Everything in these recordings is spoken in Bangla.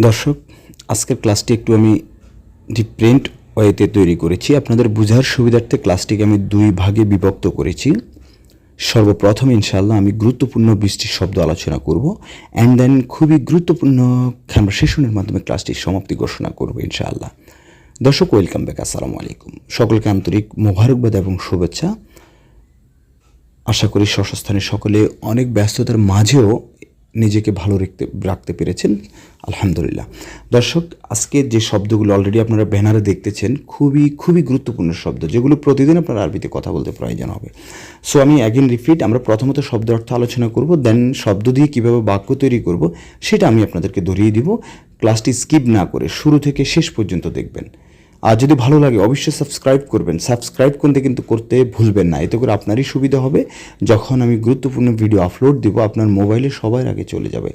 দর্শক, আজকের ক্লাসটি একটু আমি ডিফারেন্ট ওয়েতে তৈরি করেছি। আপনাদের বোঝার সুবিধার্থে ক্লাসটিকে আমি দুই ভাগে বিভক্ত করেছি। সর্বপ্রথম ইনশাআল্লাহ আমি গুরুত্বপূর্ণ 20টি শব্দ আলোচনা করব, অ্যান্ড দেন খুবই গুরুত্বপূর্ণ কনভারসেশনের মাধ্যমে ক্লাসটির সমাপ্তি ঘোষণা করব ইনশাআল্লাহ। দর্শক, ওয়েলকাম ব্যাক। আসসালামু আলাইকুম। সকলকে আন্তরিক মোবারকবাদ এবং শুভেচ্ছা। আশা করি স্বস্থানে সকলে অনেক ব্যস্ততার মাঝেও নিজেকে ভালো রাখতে পেরেছেন, আলহামদুলিল্লাহ। দর্শক, আজকে যে শব্দগুলো অলরেডি আপনারা ব্যানারে দেখতেছেন খুবই খুবই গুরুত্বপূর্ণ শব্দ, যেগুলো প্রতিদিন আপনার আরবিতে কথা বলতে প্রয়োজন হবে। সো আমি অ্যাগেন রিপিট, আমরা প্রথমত শব্দ অর্থ আলোচনা করব, দেন শব্দ দিয়ে কীভাবে বাক্য তৈরি করব সেটা আমি আপনাদেরকে ধরিয়ে দিব। ক্লাসটি স্কিপ না করে শুরু থেকে শেষ পর্যন্ত দেখবেন। আর যদি ভালো লাগে অবশ্যই সাবস্ক্রাইব করবেন। সাবস্ক্রাইব কিন্তু করতে ভুলবেন না, এতে করে আপনারই সুবিধা হবে। যখন আমি গুরুত্বপূর্ণ ভিডিও আপলোড দিব আপনার মোবাইলে সবার আগে চলে যাবে।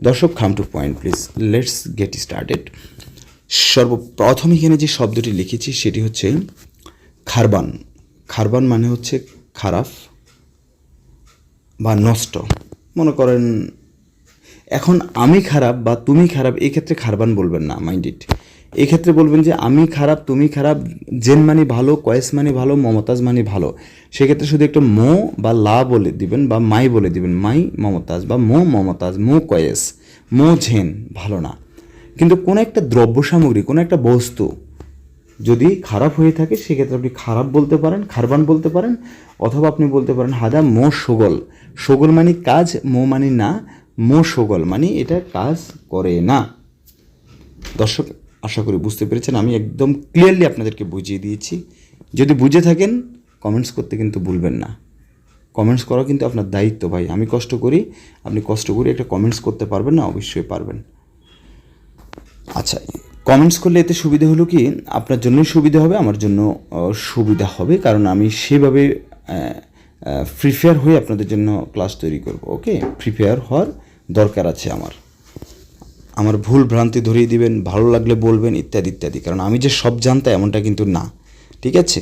দর্শক, come to point please, let's get started. সর্বপ্রথম এখানে যে শব্দটি লিখেছি সেটি হচ্ছে খারবান। খারবান মানে হচ্ছে খারাপ বা নষ্ট। মনে করেন এখন আমি খারাপ বা তুমি খারাপ, এক্ষেত্রে খারবান বলবেন না, মাইন্ড ইট। এক্ষেত্রে বলবেন যে আমি খারাপ, তুমি খারাপ, জেন মানে ভালো, কয়েস মানে ভালো, মমতাজ মানে ভালো। সেক্ষেত্রে শুধু একটা মো বা লা বলে দিবেন বা মাই বলে দিবেন, মাই মমতাজ বা মো মমতাজ, মো কয়েস, মো ঝেন ভালো না। কিন্তু কোনো একটা দ্রব্য সামগ্রী, কোনো একটা বস্তু যদি খারাপ হয়ে থাকে সেক্ষেত্রে আপনি খারাপ বলতে পারেন, খারবান বলতে পারেন, অথবা আপনি বলতে পারেন হাদা মো সগল। সগল মানে কাজ, মো মানে না, মো সগল মানে এটা কাজ করে না। দর্শক, আশা করি বুঝতে পেরেছেন। আমি একদম ক্লিয়ারলি আপনাদেরকে বুঝিয়ে দিয়েছি। যদি বুঝে থাকেন কমেন্টস করতে কিন্তু ভুলবেন না। কমেন্টস করা কিন্তু আপনার দায়িত্ব ভাই। আমি কষ্ট করি, আপনি কষ্ট করে একটা কমেন্টস করতে পারবেন না? অবশ্যই পারবেন। আচ্ছা, কমেন্টস করলে এতে সুবিধা হলো কি, আপনার জন্যই সুবিধা হবে, আমার জন্য সুবিধা হবে, কারণ আমি সেভাবে প্রিপেয়ার হয়ে আপনাদের জন্য ক্লাস তৈরি করব। ওকে, প্রিপেয়ার হওয়ার দরকার আছে আমার ভুল ভ্রান্তি ধরিয়ে দিবেন, ভালো লাগলে বলবেন, ইত্যাদি ইত্যাদি। কারণ আমি যে সব জানতাম এমনটা কিন্তু না, ঠিক আছে?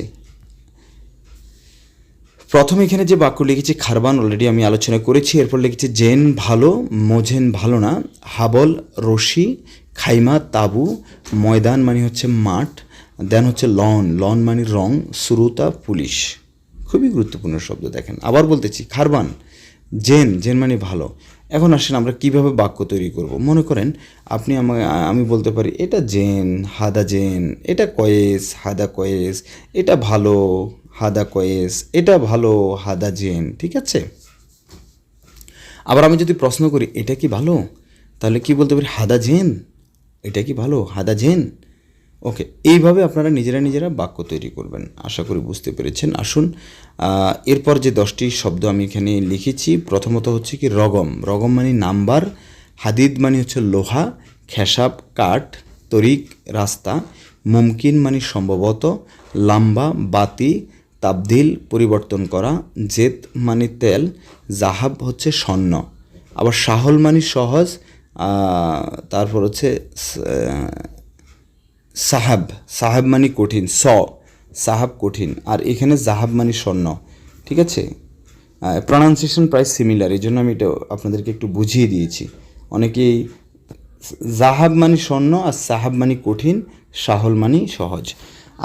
প্রথমে এখানে যে বাক্য লিখেছি খারবান অলরেডি আমি আলোচনা করেছি। এরপর লিখেছি জেন ভালো, মোঝেন ভালো না, হাবল রশি, খাইমা তাবু, ময়দান মানে হচ্ছে মাঠ, দেন হচ্ছে লন, লন মানে রং, সুরুতা পুলিশ। খুবই গুরুত্বপূর্ণ শব্দ। দেখেন আবার বলতেছি, খারবান, জেন, জেন মানে ভালো। এখন আসেন আমরা কিভাবে বাক্য তৈরি করব। মনে করেন আপনি আমি বলতে পারি এটা জেন, হাদা জেন, এটা কয়েস, হাদা কয়েস, এটা ভালো, হাদা কয়েস, এটা ভালো, হাদা জেন, ঠিক আছে? আবার আমি যদি প্রশ্ন করি এটা কি ভালো, তাহলে কি বলতে পারি, হাদা জেন, এটা কি ভালো, হাদা জেন। ওকে, এইভাবে আপনারা নিজেরা বাক্য তৈরি করবেন। আশা করি বুঝতে পেরেছেন। আসুন, এরপর যে 10টি শব্দ আমি এখানে লিখেছি, প্রথমত হচ্ছে কি রগম। রগম মানে নাম্বার, হাদিদ মানে হচ্ছে লোহা, খেসাব কাঠ, তরিক রাস্তা, মুমকিন মানে সম্ভবত, লাম্বা বাতি, তাবদিল পরিবর্তন করা, জেত মানে তেল, জাহাব হচ্ছে স্বর্ণ। আবার সাহল মানে সহজ, তারপর হচ্ছে সাহাব, সাহাব মানে কঠিন, সাহাব কঠিন, আর এখানে জাহাব মানে স্বর্ণ, ঠিক আছে? প্রনাউন্সিয়েশন প্রায় সিমিলার, এই জন্য আমি এটা আপনাদেরকে একটু বুঝিয়ে দিয়েছি। অনেকেই জাহাব মানে স্বর্ণ আর সাহাব মানে কঠিন, সাহল মানে সহজ।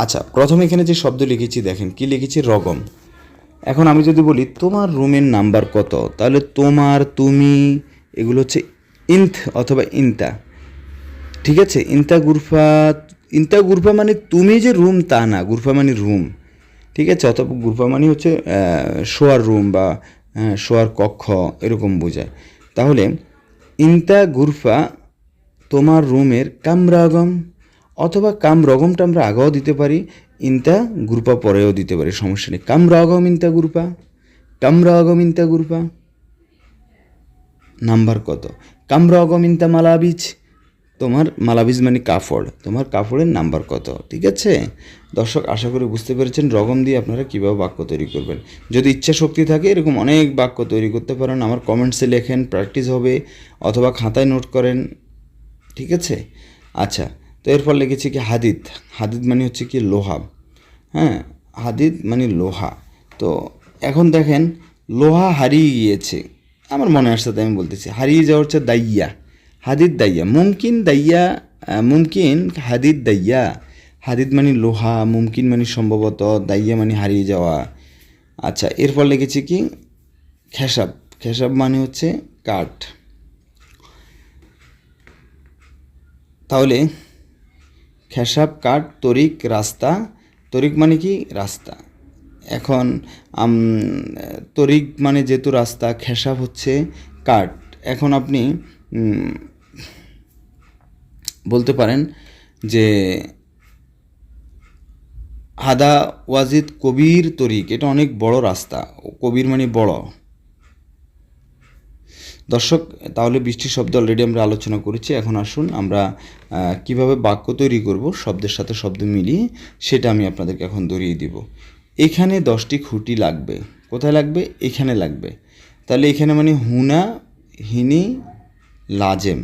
আচ্ছা, প্রথমে এখানে যে শব্দ লিখেছি দেখেন কি লিখেছি, রগম। এখন আমি যদি বলি তোমার রুমের নাম্বার কত, তাহলে তোমার, তুমি এগুলো হচ্ছে ইন্থ অথবা ইন্তা, ঠিক আছে? ইন্তা গুরফা মানে তুমি যে রুম তা না, গুরফা মানে রুম, ঠিক আছে? অথবা গুরফা মানে হচ্ছে শোয়ার রুম বা শোয়ার কক্ষ, এরকম বোঝায়। তাহলে ইন্তা গুরফা তোমার রুমের কামরাগম, অথবা কামরগমটা আমরা আগেও দিতে পারি, ইন্তা গুরফা পরেও দিতে পারি, সমস্যা নেই। কামরাগম ইন্তা গুরফা, কামরাগম ইন্তা গুরফা, নাম্বার কত। কামরাগম ইন্তা মালাবিজ, তোমার মালাবিজ মানে কাপড়, তোমার কাপড়ের নাম্বার কত, ঠিক আছে? দর্শক, আশা করি বুঝতে পেরেছেন রগম দিয়ে আপনারা কীভাবে বাক্য তৈরি করবেন। যদি ইচ্ছা শক্তি থাকে এরকম অনেক বাক্য তৈরি করতে পারেন। আমার কমেন্টসে লেখেন, প্র্যাকটিস হবে, অথবা খাতায় নোট করেন, ঠিক আছে? আচ্ছা, তো এরপর লিখেছি কি হাদিদ। হাদিদ মানে হচ্ছে কি লোহা, হ্যাঁ, হাদিদ মানে লোহা। তো এখন দেখেন লোহা হারিয়ে গিয়েছে, আমার মনে আসছে তাই আমি বলতেছি, হারিয়ে যাওয়া হচ্ছে দাইয়া, হাদিদ দাইয়া, মুমকিন দাইয়া, মুমকিন হাদিদ দাইয়া। হাদিদ মানে লোহা, মুমকিন মানে সম্ভবত, দাইয়া মানে হারিয়ে যাওয়া। আচ্ছা, এরপর লিখেছি কি খেসাব। খেসাব মানে হচ্ছে কাঠ। তাহলে খেসাব, কাঠ, তরিক, রাস্তা। তরিক মানে কি রাস্তা। এখন তরিক মানে যেহেতু রাস্তা, খেসাব হচ্ছে কাঠ। এখন আপনি বলতে পারেন যে হাদা ওয়াজিদ কবির তরিক, এটা অনেক বড় রাস্তা। কবির মানে বড়। দর্শক, তাহলে 20টি শব্দ অলরেডি আমরা আলোচনা করেছি। এখন আসুন আমরা কিভাবে বাক্য তৈরি করব শব্দের সাথে শব্দ মিলিয়ে, সেটা আমি আপনাদেরকে এখন ধরিয়ে দিব। এখানে 10টি খুঁটি লাগবে। কোথায় লাগবে? এখানে লাগবে। তাহলে এখানে মানে হুনা, হিনি, লাজেম।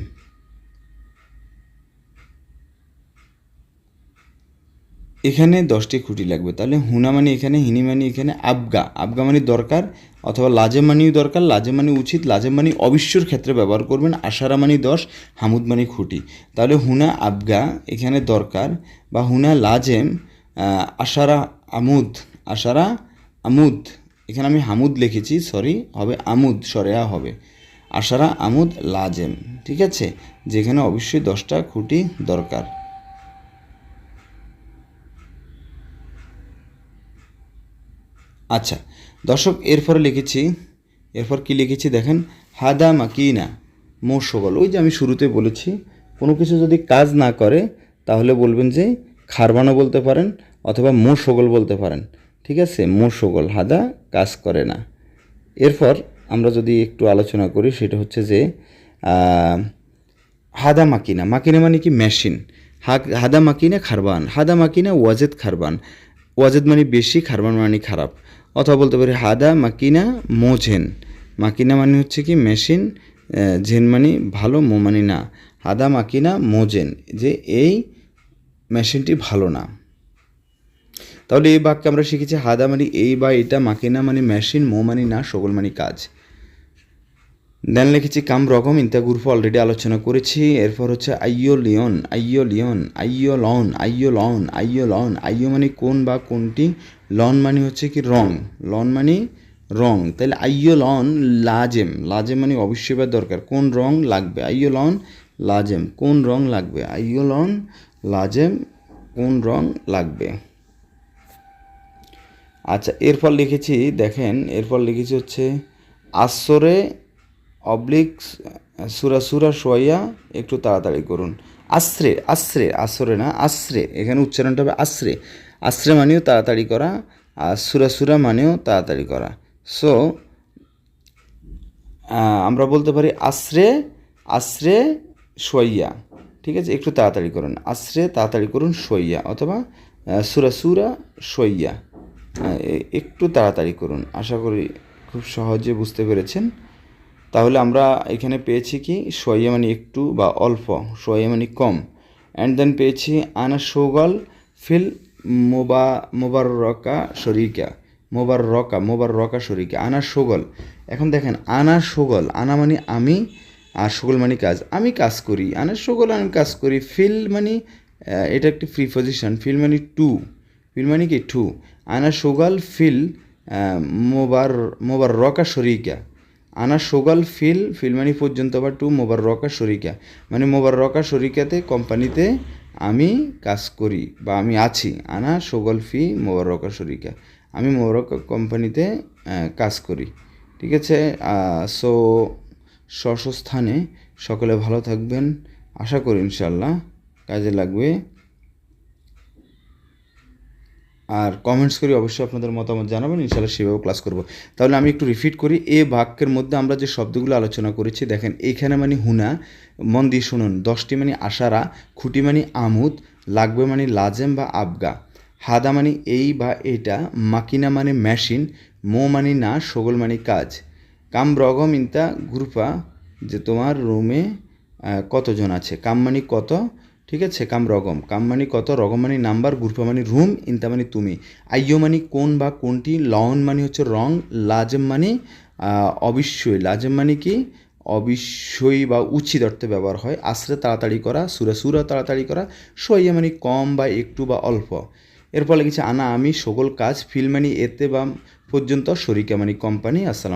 এখানে 10টি খুঁটি লাগবে। তাহলে হুনা মানে এখানে, হিনি মানে এখানে, আবগা, আবগা মানে দরকার, অথবা লাজেম মানেও দরকার, লাজেম মানে উচিত, লাজেম মানে অবিশ্যর ক্ষেত্রে ব্যবহার করবেন, আশারা মানে 10, হামুদ মানে খুঁটি। তাহলে হুনা আবগা এখানে দরকার, বা হুনা লাজেম, আশারা আমুদ, আশারা আমুদ। এখানে আমি হামুদ লিখেছি, সরি, হবে আমুদ, সরেয়া হবে। আশারা আমুদ লাজেম, ঠিক আছে, যেখানে অবশ্যই 10টা খুঁটি দরকার। আচ্ছা দর্শক, এরপর কি লিখেছি দেখেন, হাদা মাকিনা মোশগল। ওই যে আমি শুরুতে বলেছি, কোনো কিছু যদি কাজ না করে তাহলে বলবেন যে খারবানো বলতে পারেন, অথবা মোশগল বলতে পারেন, ঠিক আছে। মোশগল, হাদা কাজ করে না। এরপর আমরা যদি একটু আলোচনা করি, সেটা হচ্ছে যে হাদা মাকিনা, মাকিনা মানে কি মেশিন। হাদা মাকিনা খারবান, হাদা মাকিনা ওয়াজেদ খারবান। ওয়াজেদ মানে বেশি, খারবান মানে খারাপ। অথবা বলতে পারি হাদা মাকিনা মোঝেন। মাকিনা মানে হচ্ছে কি মেশিন, ঝেন মানে ভালো, মো মানে না। হাদা মাকিনা মোজেন, যে এই মেশিনটি ভালো না। তাহলে এই বাক্যে আমরা শিখেছি হাদা মানে এই বা এটা, মাকিনা মানে মেশিন, মো মানে না, সগল মানে কাজ। দেন লিখেছি কাম রকম, ইন্তা গ্রুপ অলরেডি আলোচনা করেছি। এরপর হচ্ছে আইয়ো লিওন, আইয়ো লিওন, আইয়ো লন, আইয়ো লন, আইয়ো লন। আইয়ো মানে কোন বা কোনটি, লন মানে হচ্ছে কি রং, লন মানে রং। তাহলে আইয়ো লন লাজেম, লাজেম মানে অবশ্যই বা দরকার, কোন রং লাগবে। আইয়ো লন লাজেম, কোন রং লাগবে। আইয়ো লন লাজেম, কোন রং লাগবে। আচ্ছা, এরপর লিখেছি দেখেন, এরপর লিখেছি হচ্ছে আসরে অবলিক সুরা সোয়া, একটু তাড়াতাড়ি করুন। আশ্রে, আশ্রে, আসরে না, আশ্রে, এখানে উচ্চারণটা হবে আশ্রে। আশ্রে মানেও তাড়াতাড়ি করা, আর সুরা মানেও তাড়াতাড়ি করা। সো আমরা বলতে পারি আশ্রে, আশ্রে সোয়া, ঠিক আছে, একটু তাড়াতাড়ি করুন। আশ্রে তাড়াতাড়ি করুন, সোয়া, অথবা সুরা সোয়া, একটু তাড়াতাড়ি করুন। আশা করি খুব সহজে বুঝতে পেরেছেন। তাহলে আমরা এখানে পেয়েছি কি সোয়া মানে একটু বা অল্প, সোয়া মানে কম। অ্যান্ড দেন পেয়েছি আনা শোগল ফিল মোবাররকা শরিকা, মোবাররকা শরিকা, আনা শোগল। এখন দেখেন আনা শোগল, আনা মানে আমি, আর শোগল মানে কাজ, আমি কাজ করি। আনা শোগল, আমি কাজ করি। ফিল মানে এটা একটি প্রিপজিশন, ফিল মানে টু, ফিল মানে কি টু। আনা শোগল ফিল মোবাররকা শরিকা, আনা শোগল ফিল মানে পর্যন্ত, বা টু মোবাররকা শরিকা মানে মোবাররকা শরিকাতে, কোম্পানিতে আমি কাজ করি বা আমি আছি। আনা শোগল ফি মোবাররকা শরিকা, আমি মোবাররকা কোম্পানিতে কাজ করি, ঠিক আছে। সো স্থানে সকলে ভালো থাকবেন, আশা করি ইনশাল্লাহ কাজে লাগবে। আর কমেন্টস করে অবশ্যই আপনাদের মতামত জানাবেন, ইনশাআল্লাহ সেভাবে ক্লাস করব। তাহলে আমি একটু রিপিট করি, এই বাক্যের মধ্যে আমরা যে শব্দগুলো আলোচনা করেছি দেখেন, এইখানে মানে হুনা, মন দিয়ে শুনুন, 10টি মানে আশারা, খুঁটি মানে আমুদ, লাগবে মানে লাজেম বা আবগা, হাদা মানে এই বা এটা, মাকিনা মানে মেশিন, মো মানে না, সগল মানে কাজ, কাম রগম ইন্তা গ্রুপা, যে তোমার রুমে কতজন আছে। কাম মানে কত, ঠিক আছে, কাম মানে কত, রগম মানে নাম্বার, গ্রুপা মানে রুম, ইন্তা মানে তুমি। আইয়ো মানে কোন বা কোনটি, লন মানে হচ্ছে রং, লাজেম মানে অবশ্যই, লাজেম মানে কি অবশ্যই বা উচিত অর্থে ব্যবহার হয়। আসরে তাড়াতাড়ি করা, সুরা তাড়াতাড়ি করা, শোয়া মানে কম বা একটু বা অল্প। এরপর লিখেছে আনা আমি সকল কাজ, ফিল মানে এতে বা পর্যন্ত, শরিকা মানে কোম্পানি। আসসালাম।